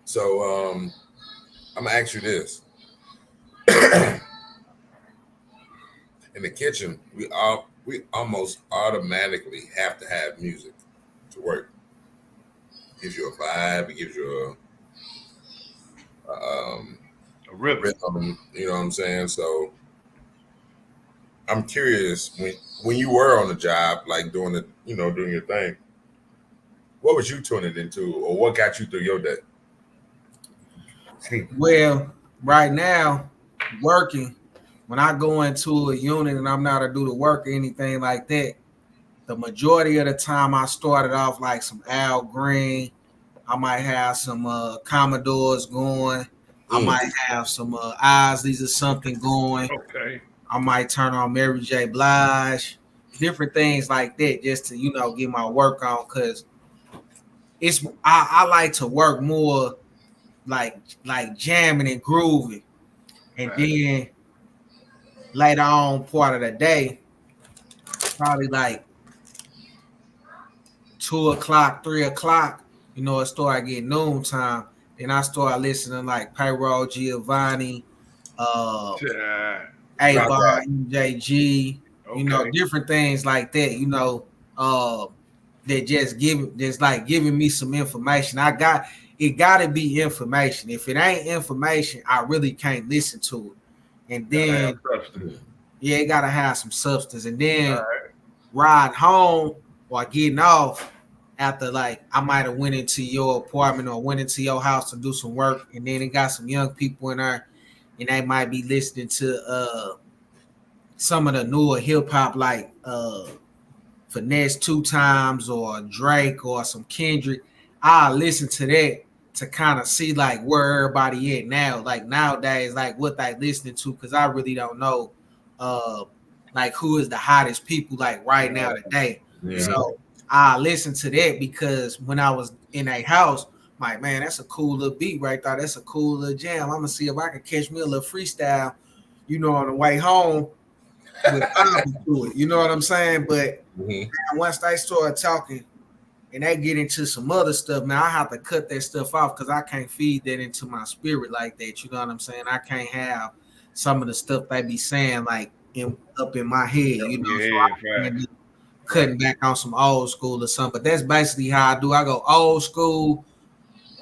So I'm gonna ask you this: in the kitchen, we almost automatically have to have music to work. It gives you a vibe. It gives you A a rhythm. rhythm. You know what I'm saying? So I'm curious when you were on the job, like doing the doing your thing. What was you tuning into, or what got you through your day? Well, right now, working, when I go into a unit and I'm not to do the work or anything like that, the majority of the time I started off like some Al Green. I might have some Commodores going. I Mm. might have some Isleys or something going. Okay. I might turn on Mary J. Blige, different things like that, just to get my work on. Cause I like to work more like jamming and grooving, and Right. then later on part of the day, probably like 2 o'clock, 3 o'clock, it start getting noontime. Then I start listening like Payroll Giovanni, uh, Yeah. A Not Bar, that. MJG, Okay. different things like that, uh, that just like giving me some information. It gotta be information. If it ain't information, I really can't listen to it. And Gotta have then substance. Mm. yeah, it gotta have some substance. And All then right. ride home or getting off after like I might have went into your apartment or went into your house to do some work, and then it got some young people in there and they might be listening to some of the newer hip hop like Finesse Two Times or Drake or some Kendrick. I listen to that to kind of see like where everybody at now, like nowadays, like what they listening to, because I really don't know uh like who is the hottest people like right now today. Yeah. So I listen to that because when I was in a house, I'm like, man, that's a cool little beat right there. That's a cool little jam. I'm gonna see if I can catch me a little freestyle, on the way home with Bobby to it. You know what I'm saying? But Hmm. once they start talking and they get into some other stuff, man, I have to cut that stuff off because I can't feed that into my spirit like that. You know what I'm saying? I can't have some of the stuff they be saying like up in my head, So Yeah. I end Facts. up Facts. cutting back on some old school or something. But that's basically how I do. I go old school,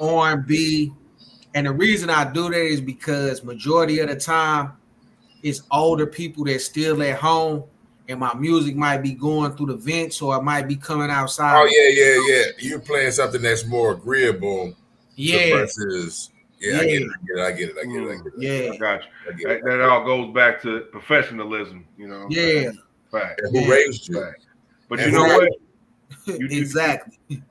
R&B, and the reason I do that is because majority of the time it's older people that's still at home, and my music might be going through the vents or it might be coming outside. Oh yeah. You're playing something that's more agreeable to Yeah, versus. Yeah, I get it. yeah, I get it. I get it. I Mm, get it. yeah, I got you. I get it. That all goes back to professionalism. You know what I'm saying? yeah, Fact. And who yeah, raised you? Fact. But And you who know raised exactly, what? You exactly.